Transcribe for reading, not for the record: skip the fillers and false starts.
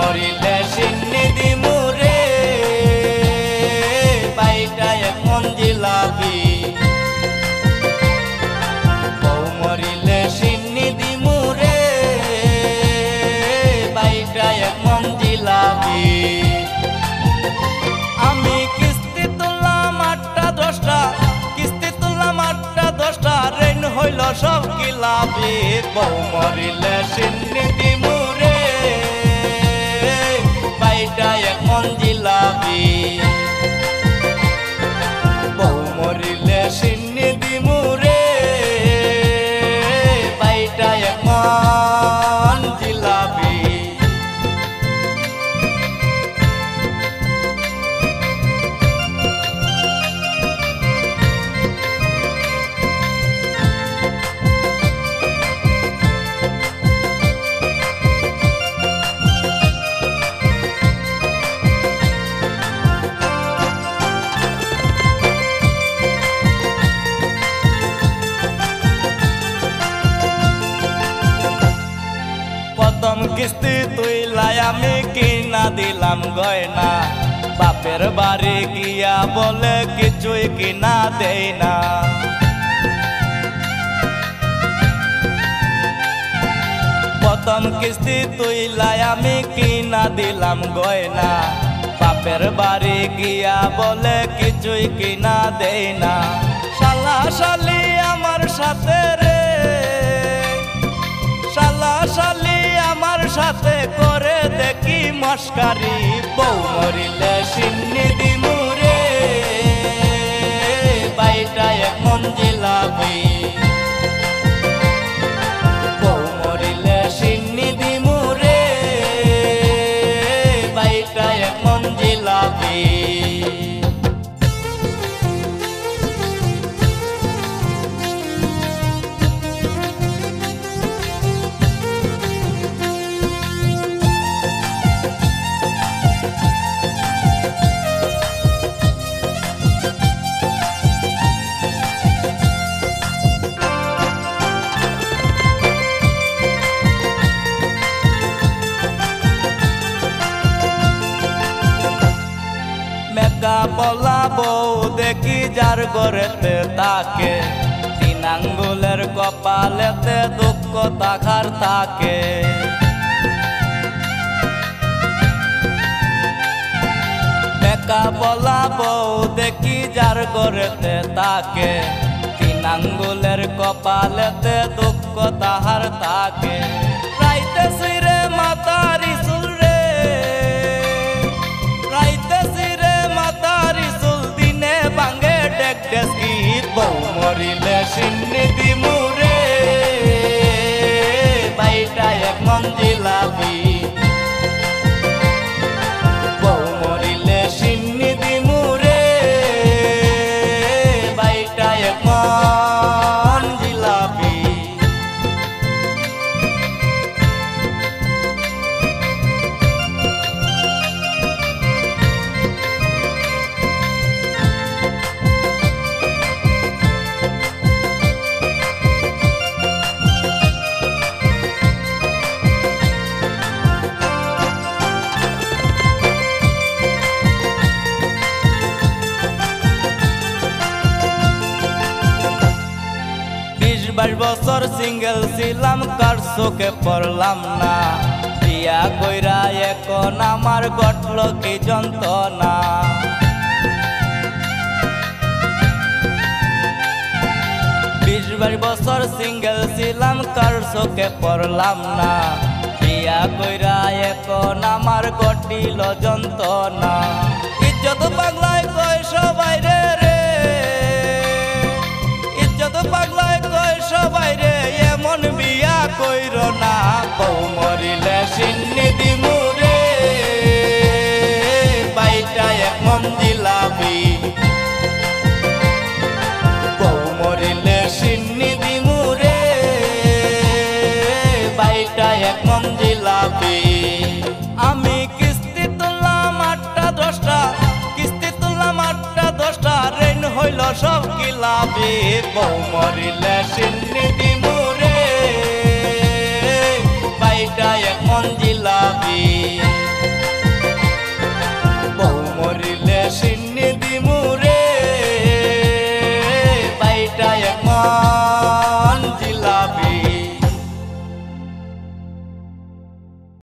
মরিলে সিন্নি দিমুরে বাইটা এক মন জিলাপি বউ মরিলে সিন্নি দিমুরে বাইটা এক মন জিলাপি আমি কিস্তি তুললাম 8টা 10টা কিস্তি তুললাম 8টা 10টা ঋণ হইল সব কিলাপি বউ মরিলে সিন্নি দিমুরে বাইটা এক মন জিলাপি বউ মরিলে সিন্নি দিমুরে বাইটা এক মন জিলাপি প্রথম কিস্তি তুইলাই আমি কিনা দিলাম গয়না বাপের বাড়ি গিয়া বলে কিছুই কিনা দেই না প্রথম কিস্তি তুইলাই আমি কিনা দিলাম গয়না বাপের বাড়ি গিয়া বলে কিছুই কিনা দেই না শালা শালি আমার সাথে রে শালা শালি আমার সাথে করে দেখি মস্কারি বউ মরিলে সিন্নি দিমুরে বাইটা এক মন জিলাপি বউ মরিলে সিন্নি দিমুরে বাইটা এক মন জিলাপি বলা বউ দেখি যার ঘরেতে তাকে 3 আঙ্গুলের কপালেতে দুঃখ তাকার তাকে বেকা বলা বউ দেখি যার ঘরেতে তাকে 3 আঙ্গুলের কপালেতে দুঃখ তাহার তাকে রাইতে সিরে মাতারি চুল রে রাইতে সিরে মাতারি চুল দিনে ভাঙে ডেক ডেস্কি বউ মরিলে সিন্নি দিমুরে বাইটা এক মন জিলাপি বউ মরিলে সিন্নি দিমুরে বাইটা এক মন জিলাপি বছর সিঙ্গেল ছিলাম কার চোখে পড়লাম না বিয়া কইরা এখন আমার ঘটল কি যন্ত্রণা 20 বছর সিঙ্গেল ছিলাম কার চোখে পড়লাম না বিয়া কইরা এখন আমার ঘটিল যন্ত্রণা ইজ্জত পাগলায় কয় সবাই রে রে ইজ্জত পাগলায় কয় সবাই রে এমন বিয়া কইর না বউ মরিলে সিন্নি দিমুরে বাইটা এক মন জিলাপি বউ মরিলে সিন্নি দিমুরে বাইটা এক মন জিলাপি আমি কিস্তি তুললাম 8টা 10টা কিস্তি তুললাম 8টা 10টা ঋণ হইল সব কিলাপি বউ মরিলে সিন্নি দিমুরে বাইটা এক মন জিলাপি।